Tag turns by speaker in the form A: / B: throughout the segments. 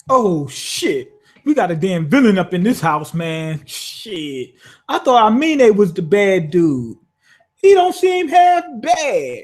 A: Oh shit. We got a damn villain up in this house, man. Shit. I thought Amine was the bad dude. He don't seem half bad.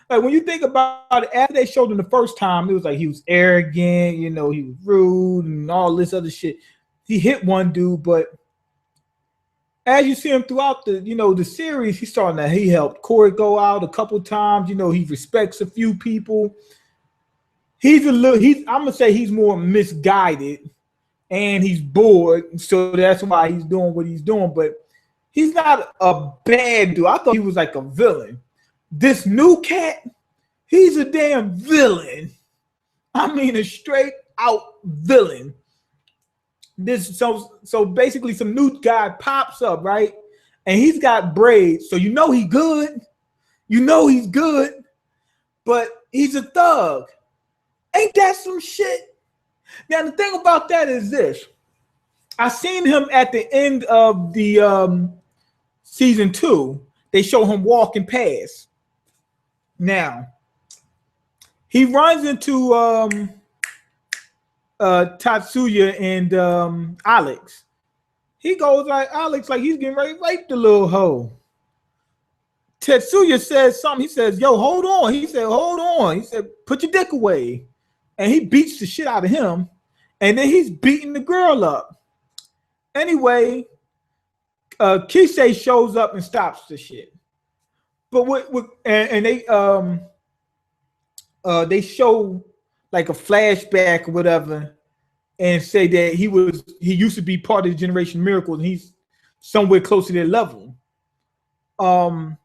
A: Like when you think about it, after they showed him the first time, it was like he was arrogant, you know, he was rude and all this other shit. He hit one dude, but as you see him throughout the, you know, the series, he's starting to, he helped Kuroko out a couple times, you know, he respects a few people. He's a little, I'm gonna say he's more misguided and he's bored, so that's why he's doing what he's doing, but he's not a bad dude. I thought he was like a villain. This new cat, he's a damn villain. I mean, a straight out villain. This so basically some new guy pops up, right? And he's got braids, so you know he's good. You know he's good, but he's a thug. Ain't that some shit? Now the thing about that is this. I seen him at the end of the season 2. They show him walking past. Now he runs into Tatsuya and Alex. He goes like Alex, like he's getting ready to rape the little hoe. Tetsuya says something. He says, "Yo, hold on." He said, "Hold on." He said, "Put your dick away." And he beats the shit out of him. And then he's beating the girl up. Anyway, Kisei shows up and stops the shit. But they show like a flashback or whatever, and say that he used to be part of the Generation Miracle, and he's somewhere close to their level. When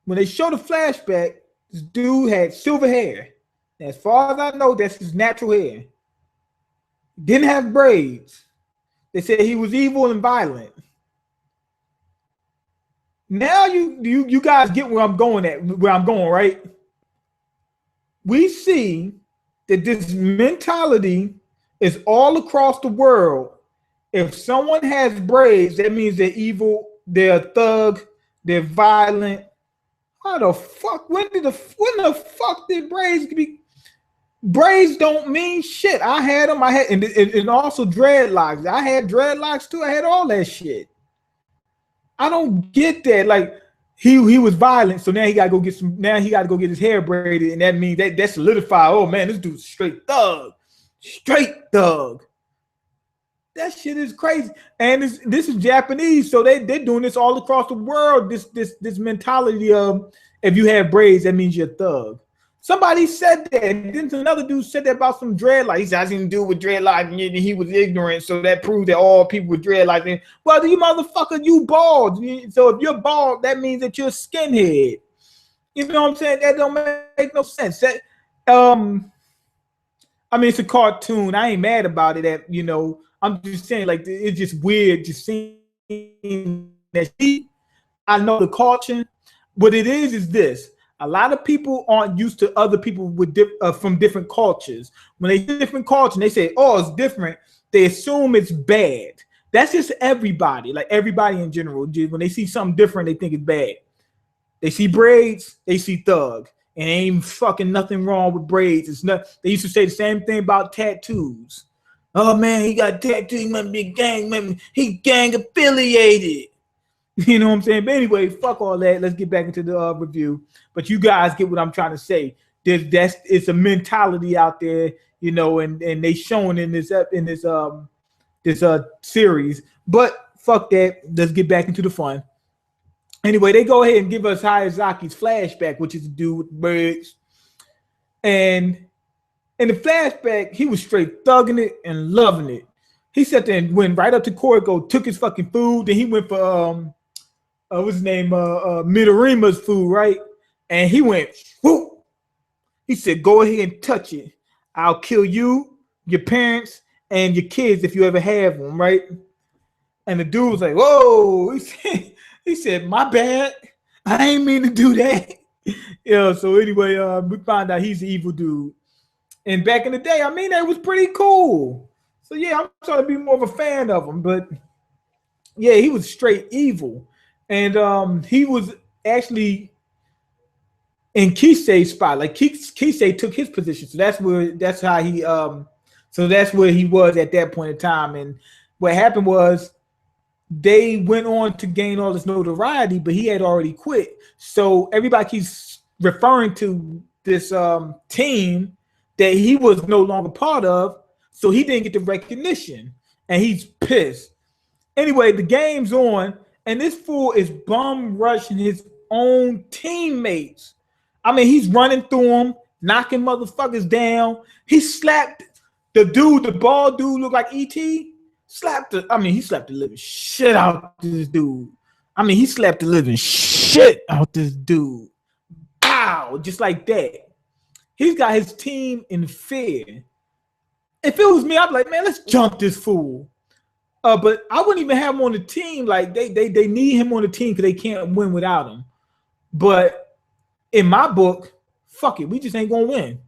A: they show the flashback, this dude had silver hair. And as far as I know, that's his natural hair. Didn't have braids. They said he was evil and violent. Now you guys get where I'm going, right? We see that this mentality is all across the world. If someone has braids, that means they're evil, they're a thug, they're violent. How the fuck? When the fuck did braids be? Braids don't mean shit. I had them. And also dreadlocks. I had dreadlocks too. I had all that shit. I don't get that. Like he was violent, so now he gotta go get some. Now he gotta go get his hair braided, and that means that solidified. Oh man, this dude's straight thug. That shit is crazy. And this is Japanese, so they're doing this all across the world. This mentality of if you have braids, that means you're a thug. Somebody said that. Then another dude said that about some dreadlocks. He said, I didn't do with dreadlocks, and he was ignorant, so that proved that all people with dreadlocks. Well, you motherfucker, you bald. So if you're bald, that means that you're a skinhead. You know what I'm saying? That don't make no sense. That I mean, it's a cartoon. I ain't mad about it. I'm just saying, like, it's just weird just seeing that. I know the culture. What it is this. A lot of people aren't used to other people with from different cultures. When they see different culture and they say, "Oh, it's different," they assume it's bad. That's just everybody, like everybody in general. When they see something different, they think it's bad. They see braids, they see thug, and ain't fucking nothing wrong with braids. It's not. They used to say the same thing about tattoos. Oh man, he got tattooed. He must be a gang member. He gang affiliated. You know what I'm saying? But anyway, fuck all that. Let's get back into the review. But you guys get what I'm trying to say. It's a mentality out there, and they showing in this series. But fuck that. Let's get back into the fun. Anyway, they go ahead and give us Hayazaki's flashback, which is to do with birds. And in the flashback, he was straight thugging it and loving it. He sat there and went right up to Kuroko, took his fucking food, then he went for what's his name? Midorima's food, right? And he went, whoop. He said, "Go ahead and touch it. I'll kill you, your parents, and your kids if you ever have them," right? And the dude was like, "Whoa!" He said, "My bad. I ain't mean to do that." So anyway, we found out he's an evil dude. And back in the day, that was pretty cool. So yeah, I'm trying to be more of a fan of him, but yeah, he was straight evil. And he was actually in Kisei's spot. Like Kisei took his position. So that's how he So that's where he was at that point in time. And what happened was they went on to gain all this notoriety, but he had already quit. So everybody keeps referring to this team that he was no longer part of. So he didn't get the recognition, and he's pissed. Anyway, the game's on, and this fool is bum rushing his own teammates. I mean, he's running through them, knocking motherfuckers down. He slapped the dude, the bald dude, looked like E.T. He slapped the living shit out this dude. I mean, he slapped the living shit out this dude. Pow, just like that. He's got his team in fear. If it was me, I'd be like, man, let's jump this fool. But I wouldn't even have him on the team. Like they need him on the team because they can't win without him. But in my book, fuck it, we just ain't gonna win.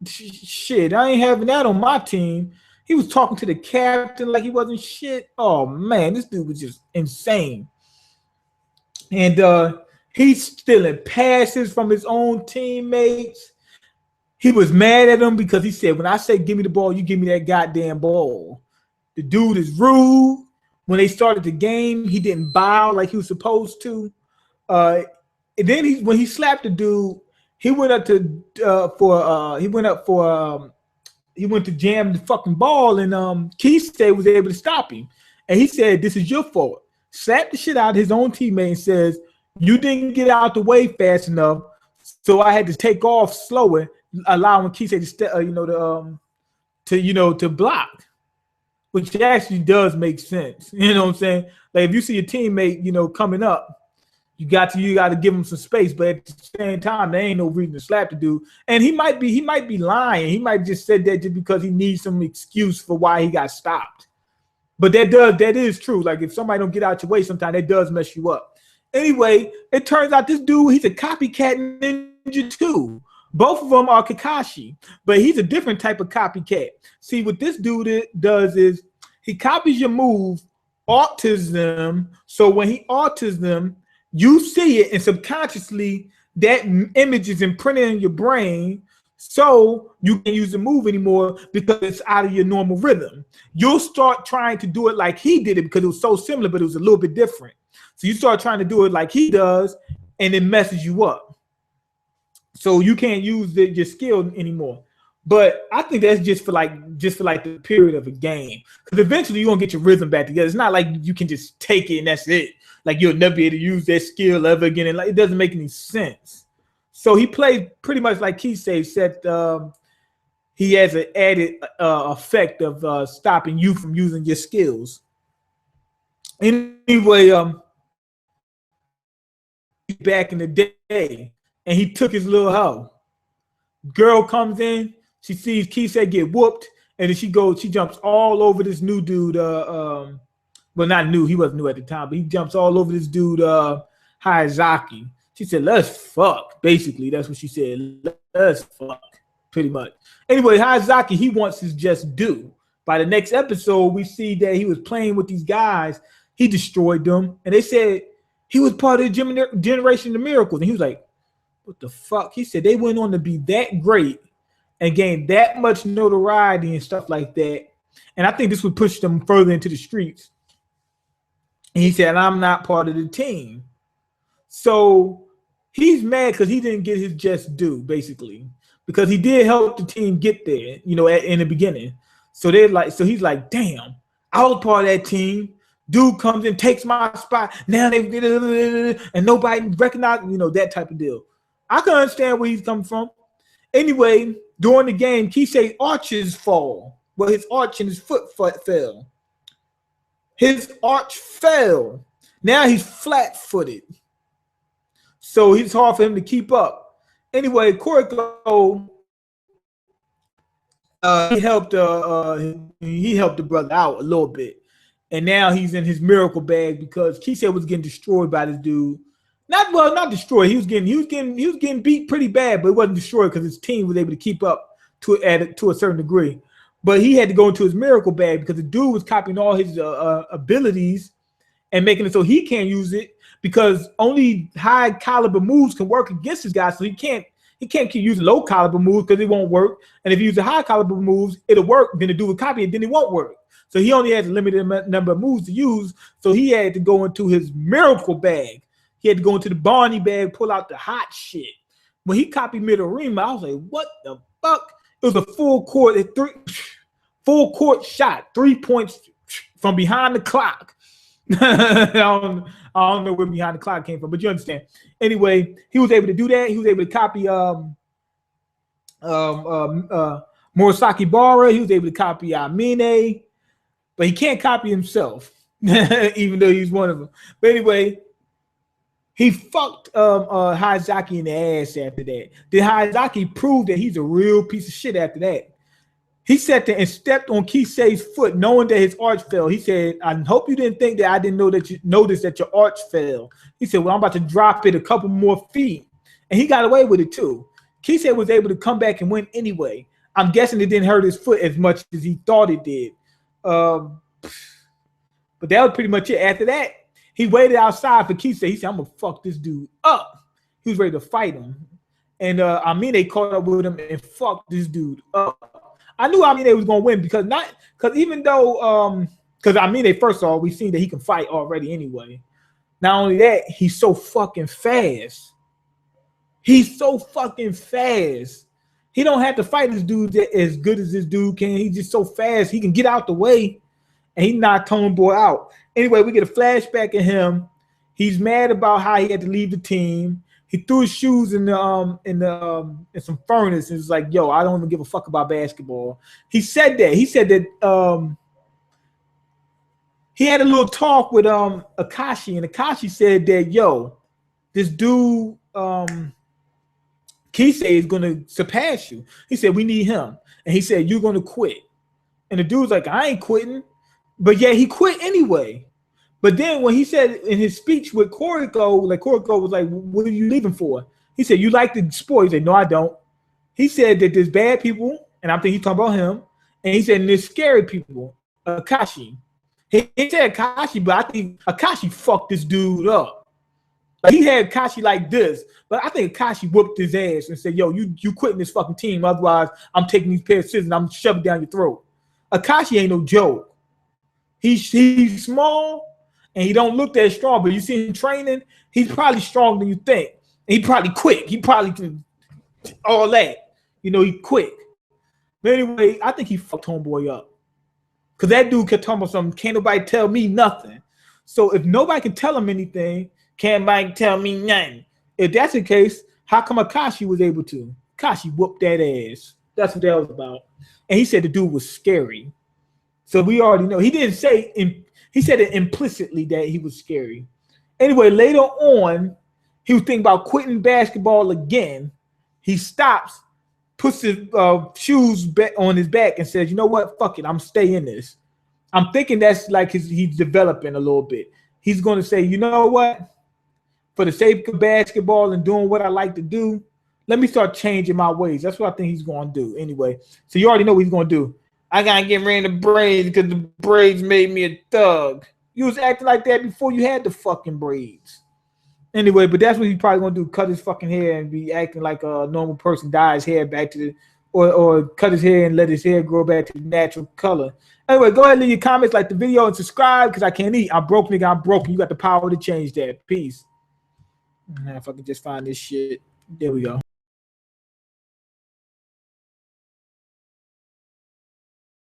A: Shit, I ain't having that on my team. He was talking to the captain like he wasn't shit. Oh man, this dude was just insane. And he's stealing passes from his own teammates. He was mad at him because he said, when I say give me the ball, you give me that goddamn ball. The dude is rude. When they started the game, he didn't bow like he was supposed to. And then when he slapped the dude, he went up to jam the fucking ball, and Keisei was able to stop him. And he said, "This is your fault." Slapped the shit out of his own teammate and says, "You didn't get out the way fast enough, so I had to take off slower, allowing Keisei to block." Which actually does make sense. You know what I'm saying? Like if you see a teammate, coming up, you got to give him some space, but at the same time, there ain't no reason to slap the dude. And he might be lying. He might just said that just because he needs some excuse for why he got stopped. But that is true. Like if somebody don't get out your way, sometimes that does mess you up. Anyway, it turns out this dude, he's a copycat ninja too. Both of them are Kakashi, but he's a different type of copycat. See, what this dude does is he copies your move, alters them. So when he alters them, you see it, and subconsciously that image is imprinted in your brain, so you can't use the move anymore because it's out of your normal rhythm. You'll start trying to do it like he did it because it was so similar, but it was a little bit different. So you start trying to do it like he does, and it messes you up. So you can't use your skill anymore. But I think that's just for like the period of a game. Because eventually you're gonna get your rhythm back together. It's not like you can just take it and that's it. Like you'll never be able to use that skill ever again. And like it doesn't make any sense. So he plays pretty much like Keisei said. He has an added effect of stopping you from using your skills. Anyway, back in the day. And he took his little hoe. Girl comes in, she sees Keisei get whooped, and then she jumps all over this new dude. Well, not new, he wasn't new at the time, but he jumps all over this dude, Hayazaki. She said, "Let's fuck." Basically, that's what she said. Let's fuck, pretty much. Anyway, Hayazaki, he wants his just due. By the next episode, we see that he was playing with these guys. He destroyed them, and they said he was part of the generation of miracles. And he was like, what the fuck? He said they went on to be that great and gain that much notoriety and stuff like that. And I think this would push them further into the streets. And he said, I'm not part of the team. So he's mad because he didn't get his just due, basically. Because he did help the team get there, in the beginning. So he's like, damn, I was part of that team. Dude comes in, takes my spot. Now they and nobody recognized, that type of deal. I can understand where he's coming from. Anyway, during the game, Keisei's arches fall. Well, his arch and his foot fell. His arch fell. Now he's flat-footed. So it's hard for him to keep up. Anyway, Kuroko, he helped the brother out a little bit. And now he's in his miracle bag because Keisei was getting destroyed by this dude. Not destroyed. He was getting beat pretty bad, but it wasn't destroyed because his team was able to keep up to a certain degree. But he had to go into his miracle bag because the dude was copying all his abilities and making it so he can't use it because only high caliber moves can work against this guy. So he He can't keep using low caliber moves because it won't work. And if you use the high caliber moves, it'll work. Then the dude will copy it, then it won't work. So he only has a limited number of moves to use. So he had to go into his miracle bag. He had to go into the Barney bag, pull out the hot shit. When he copied Midorima, I was like, what the fuck? It was a full court shot, 3 points from behind the clock. I don't know where behind the clock came from, but you understand. Anyway, he was able to do that. He was able to copy Murasaki Bara. He was able to copy Amine, but he can't copy himself, even though he's one of them. But anyway, he fucked Hayazaki in the ass after that. Then Hayazaki proved that he's a real piece of shit after that. He sat there and stepped on Kisei's foot, knowing that his arch fell. He said, I hope you didn't think that I didn't know that you noticed that your arch fell. He said, well, I'm about to drop it a couple more feet. And he got away with it too. Kisei was able to come back and win anyway. I'm guessing it didn't hurt his foot as much as he thought it did. But that was pretty much it. After that, he waited outside for Kisei. He said, I'm going to fuck this dude up. He was ready to fight him. And Amine caught up with him and fucked this dude up. I knew Amine was gonna win because even though because Amine, first of all, we've seen that he can fight already anyway. Not only that, he's so fucking fast. He's so fucking fast. He don't have to fight this dude as good as this dude can. He's just so fast. He can get out the way and he knocked Homeboy out. Anyway, we get a flashback of him. He's mad about how he had to leave the team. He threw his shoes in some furnace and was like, yo, I don't even give a fuck about basketball. He said that. He said that he had a little talk with Akashi, and Akashi said that, yo, this dude Kisei is gonna surpass you. He said, we need him. And he said, you're gonna quit. And the dude's like, I ain't quitting. But yeah, he quit anyway. But then when he said in his speech with Kuroko, like Kuroko was like, what are you leaving for? He said, you like the sport? He said, no, I don't. He said that there's bad people, and I think he's talking about him. And he said, and there's scary people, Akashi. He said Akashi, but I think Akashi fucked this dude up. Like he had Akashi like this, but I think Akashi whooped his ass and said, yo, you quitting this fucking team. Otherwise, I'm taking these pair of scissors and I'm shoving down your throat. Akashi ain't no joke. He's small. And he don't look that strong, but you see him training, he's probably stronger than you think. And he probably quick. He probably can all that. You know, he quick. But anyway, I think he fucked Homeboy up. Because that dude kept talking about something, can't nobody tell me nothing. So if nobody can tell him anything, can't nobody tell me nothing. If that's the case, how come Akashi was able to? Akashi whooped that ass. That's what that was about. And he said the dude was scary. So we already know. He didn't say... He said it implicitly that he was scary. Anyway, later on, he was thinking about quitting basketball again. He stops, puts his shoes on his back and says, you know what? Fuck it. I'm staying this. I'm thinking that's like he's developing a little bit. He's going to say, you know what? For the sake of basketball and doing what I like to do, let me start changing my ways. That's what I think he's going to do. Anyway, so you already know what he's going to do. I gotta get rid of the braids because the braids made me a thug. You was acting like that before you had the fucking braids. Anyway, but that's what he's probably gonna do: cut his fucking hair and be acting like a normal person, dye his hair back to the, or cut his hair and let his hair grow back to the natural color. Anyway, go ahead and leave your comments, like the video, and subscribe because I can't eat. I'm broke, nigga. I'm broken. You got the power to change that. Peace. Now, if I can just find this shit, there we go.